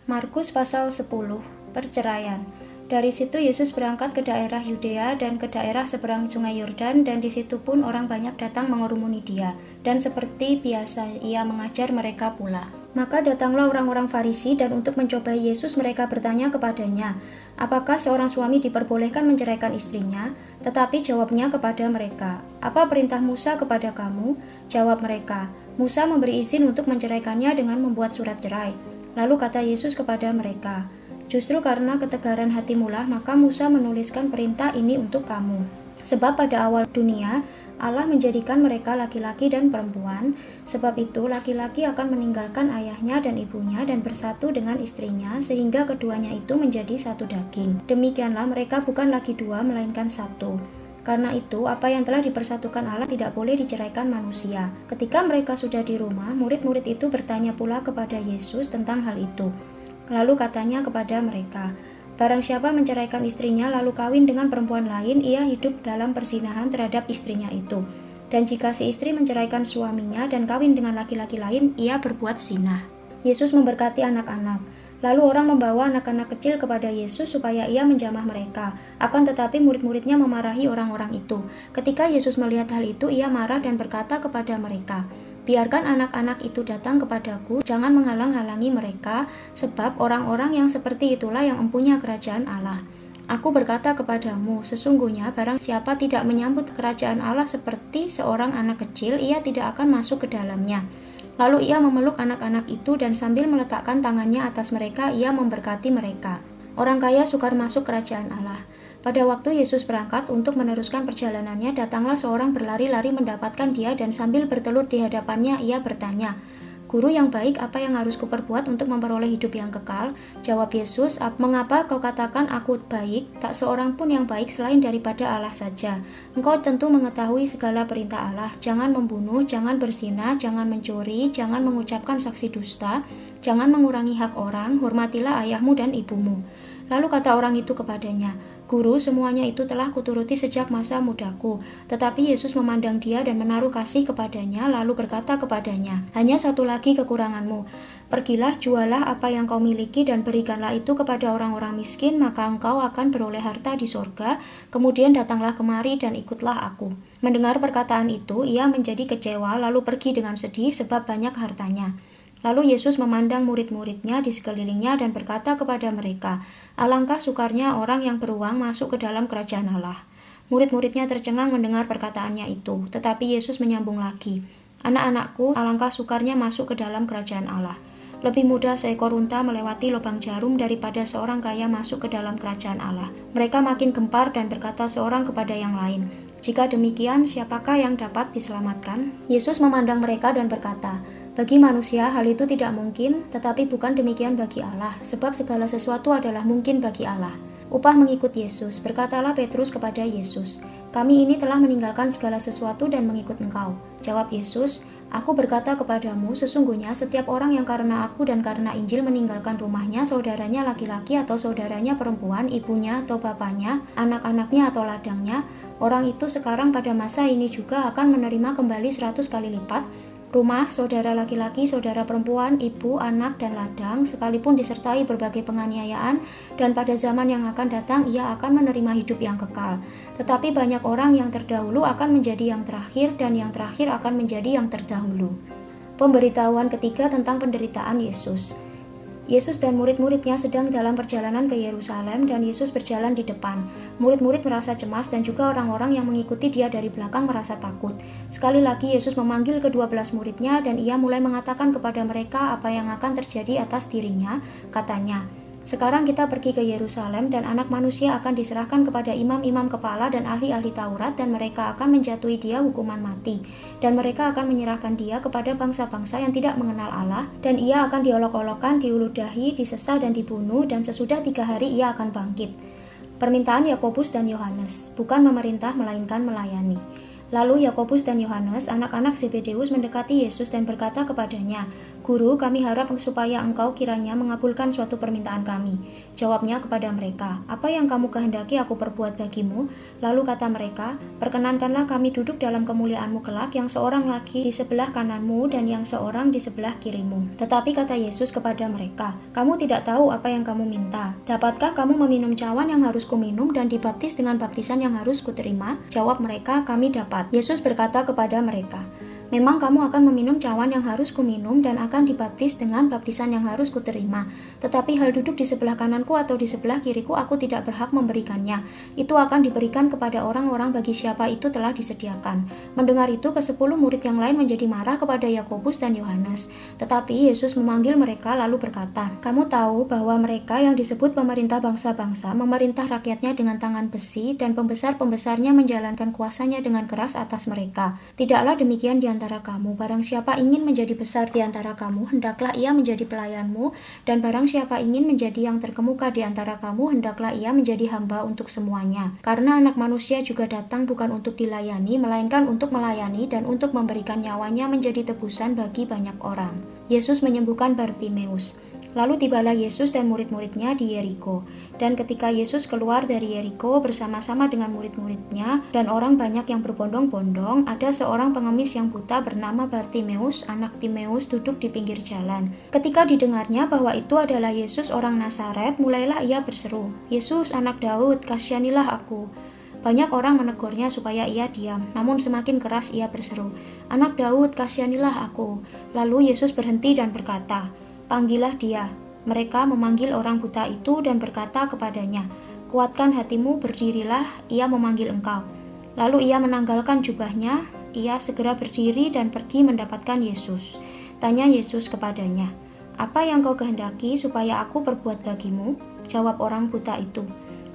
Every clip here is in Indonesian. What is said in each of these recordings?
Markus pasal 10, perceraian. Dari situ Yesus berangkat ke daerah Yudea dan ke daerah seberang sungai Yordan, dan di situ pun orang banyak datang mengerumuni dia, dan seperti biasa ia mengajar mereka pula. Maka datanglah orang-orang Farisi, dan untuk mencobai Yesus mereka bertanya kepadanya, apakah seorang suami diperbolehkan menceraikan istrinya? Tetapi jawabnya kepada mereka, apa perintah Musa kepada kamu? Jawab mereka, Musa memberi izin untuk menceraikannya dengan membuat surat cerai. Lalu kata Yesus kepada mereka, justru karena ketegaran hatimulah maka Musa menuliskan perintah ini untuk kamu. Sebab pada awal dunia Allah menjadikan mereka laki-laki dan perempuan. Sebab itu laki-laki akan meninggalkan ayahnya dan ibunya dan bersatu dengan istrinya, sehingga keduanya itu menjadi satu daging. Demikianlah mereka bukan lagi dua melainkan satu. Karena itu, apa yang telah dipersatukan Allah tidak boleh diceraikan manusia. Ketika mereka sudah di rumah, murid-murid itu bertanya pula kepada Yesus tentang hal itu. Lalu katanya kepada mereka, barang siapa menceraikan istrinya lalu kawin dengan perempuan lain, ia hidup dalam perzinahan terhadap istrinya itu. Dan jika si istri menceraikan suaminya dan kawin dengan laki-laki lain, ia berbuat zina. Yesus memberkati anak-anak. Lalu orang membawa anak-anak kecil kepada Yesus supaya ia menjamah mereka. Akan tetapi murid-muridnya memarahi orang-orang itu. Ketika Yesus melihat hal itu, ia marah dan berkata kepada mereka, biarkan anak-anak itu datang kepadaku, jangan menghalang-halangi mereka, sebab orang-orang yang seperti itulah yang empunya kerajaan Allah. Aku berkata kepadamu, sesungguhnya barang siapa tidak menyambut kerajaan Allah seperti seorang anak kecil, ia tidak akan masuk ke dalamnya. Lalu ia memeluk anak-anak itu dan sambil meletakkan tangannya atas mereka, ia memberkati mereka. Orang kaya sukar masuk kerajaan Allah. Pada waktu Yesus berangkat untuk meneruskan perjalanannya, datanglah seorang berlari-lari mendapatkan dia dan sambil bertelut di hadapannya, ia bertanya, Guru yang baik, apa yang harus kuperbuat untuk memperoleh hidup yang kekal? Jawab Yesus, mengapa kau katakan aku baik? Tak seorang pun yang baik selain daripada Allah saja. Engkau tentu mengetahui segala perintah Allah. Jangan membunuh, jangan berzina, jangan mencuri, jangan mengucapkan saksi dusta, jangan mengurangi hak orang, hormatilah ayahmu dan ibumu. Lalu kata orang itu kepadanya, Guru, semuanya itu telah kuturuti sejak masa mudaku. Tetapi Yesus memandang dia dan menaruh kasih kepadanya, lalu berkata kepadanya, hanya satu lagi kekuranganmu. Pergilah, jualah apa yang kau miliki dan berikanlah itu kepada orang-orang miskin, maka engkau akan beroleh harta di sorga. Kemudian datanglah kemari dan ikutlah aku. Mendengar perkataan itu, ia menjadi kecewa, lalu pergi dengan sedih sebab banyak hartanya. Lalu Yesus memandang murid-muridnya di sekelilingnya dan berkata kepada mereka, alangkah sukarnya orang yang beruang masuk ke dalam kerajaan Allah. Murid-muridnya tercengang mendengar perkataannya itu, tetapi Yesus menyambung lagi, anak-anakku, alangkah sukarnya masuk ke dalam kerajaan Allah. Lebih mudah seekor unta melewati lubang jarum daripada seorang kaya masuk ke dalam kerajaan Allah. Mereka makin gempar dan berkata seorang kepada yang lain, jika demikian, siapakah yang dapat diselamatkan? Yesus memandang mereka dan berkata, bagi manusia hal itu tidak mungkin, tetapi bukan demikian bagi Allah, sebab segala sesuatu adalah mungkin bagi Allah. Upah mengikut Yesus, berkatalah Petrus kepada Yesus, kami ini telah meninggalkan segala sesuatu dan mengikut Engkau. Jawab Yesus, aku berkata kepadamu, sesungguhnya setiap orang yang karena aku dan karena Injil meninggalkan rumahnya, saudaranya laki-laki atau saudaranya perempuan, ibunya atau bapaknya, anak-anaknya atau ladangnya, orang itu sekarang pada masa ini juga akan menerima kembali 100 kali lipat, rumah, saudara laki-laki, saudara perempuan, ibu, anak, dan ladang, sekalipun disertai berbagai penganiayaan, dan pada zaman yang akan datang ia akan menerima hidup yang kekal. Tetapi banyak orang yang terdahulu akan menjadi yang terakhir, dan yang terakhir akan menjadi yang terdahulu. Pemberitahuan ketiga tentang penderitaan Yesus. Yesus dan murid-muridnya sedang dalam perjalanan ke Yerusalem dan Yesus berjalan di depan. Murid-murid merasa cemas dan juga orang-orang yang mengikuti dia dari belakang merasa takut. Sekali lagi Yesus memanggil ke-12 muridnya dan ia mulai mengatakan kepada mereka apa yang akan terjadi atas dirinya. Katanya, sekarang kita pergi ke Yerusalem dan anak manusia akan diserahkan kepada imam-imam kepala dan ahli-ahli Taurat dan mereka akan menjatuhi dia hukuman mati. Dan mereka akan menyerahkan dia kepada bangsa-bangsa yang tidak mengenal Allah dan ia akan diolok-olokkan, diuludahi, disesah dan dibunuh dan sesudah 3 hari ia akan bangkit. Permintaan Yakobus dan Yohanes, bukan memerintah melainkan melayani. Lalu Yakobus dan Yohanes, anak-anak Zebedeus mendekati Yesus dan berkata kepadanya, "Guru, kami harap supaya engkau kiranya mengabulkan suatu permintaan kami." Jawabnya kepada mereka, "Apa yang kamu kehendaki aku perbuat bagimu?" Lalu kata mereka, "Perkenankanlah kami duduk dalam kemuliaan-Mu kelak, yang seorang lagi di sebelah kananmu dan yang seorang di sebelah kirimu." Tetapi kata Yesus kepada mereka, "Kamu tidak tahu apa yang kamu minta. Dapatkah kamu meminum cawan yang harus kuminum dan dibaptis dengan baptisan yang harus kuterima?" Jawab mereka, "Kami dapat." Yesus berkata kepada mereka, "Memang kamu akan meminum cawan yang harus kuminum dan akan dibaptis dengan baptisan yang harus kuterima. Tetapi hal duduk di sebelah kananku atau di sebelah kiriku aku tidak berhak memberikannya. Itu akan diberikan kepada orang-orang bagi siapa itu telah disediakan." Mendengar itu, ke-10 murid yang lain menjadi marah kepada Yakobus dan Yohanes. Tetapi Yesus memanggil mereka lalu berkata, "Kamu tahu bahwa mereka yang disebut pemerintah bangsa-bangsa memerintah rakyatnya dengan tangan besi, dan pembesar-pembesarnya menjalankan kuasanya dengan keras atas mereka. Tidaklah demikian di antara kamu. Barang siapa ingin menjadi besar di antara kamu, hendaklah ia menjadi pelayanmu, dan barang siapa ingin menjadi yang terkemuka di antara kamu, hendaklah ia menjadi hamba untuk semuanya. Karena Anak Manusia juga datang bukan untuk dilayani, melainkan untuk melayani dan untuk memberikan nyawanya menjadi tebusan bagi banyak orang." Yesus menyembuhkan Bartimeus. Lalu tibalah Yesus dan murid-muridnya di Yeriko. Dan ketika Yesus keluar dari Yeriko bersama-sama dengan murid-muridnya dan orang banyak yang berbondong-bondong, ada seorang pengemis yang buta bernama Bartimeus, anak Timeus, duduk di pinggir jalan. Ketika didengarnya bahwa itu adalah Yesus orang Nazaret, mulailah ia berseru, "Yesus, anak Daud, kasihanilah aku." Banyak orang menegurnya supaya ia diam, namun semakin keras ia berseru, "Anak Daud, kasihanilah aku." Lalu Yesus berhenti dan berkata, "Panggillah dia." Mereka memanggil orang buta itu dan berkata kepadanya, "Kuatkan hatimu, berdirilah, ia memanggil engkau." Lalu ia menanggalkan jubahnya, ia segera berdiri dan pergi mendapatkan Yesus. Tanya Yesus kepadanya, "Apa yang kau kehendaki supaya aku perbuat bagimu?" Jawab orang buta itu,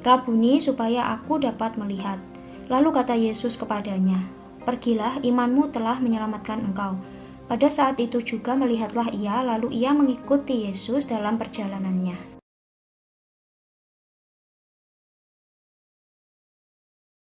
"Rabuni, supaya aku dapat melihat." Lalu kata Yesus kepadanya, "Pergilah, imanmu telah menyelamatkan engkau." Pada saat itu juga melihatlah ia, lalu ia mengikuti Yesus dalam perjalanannya.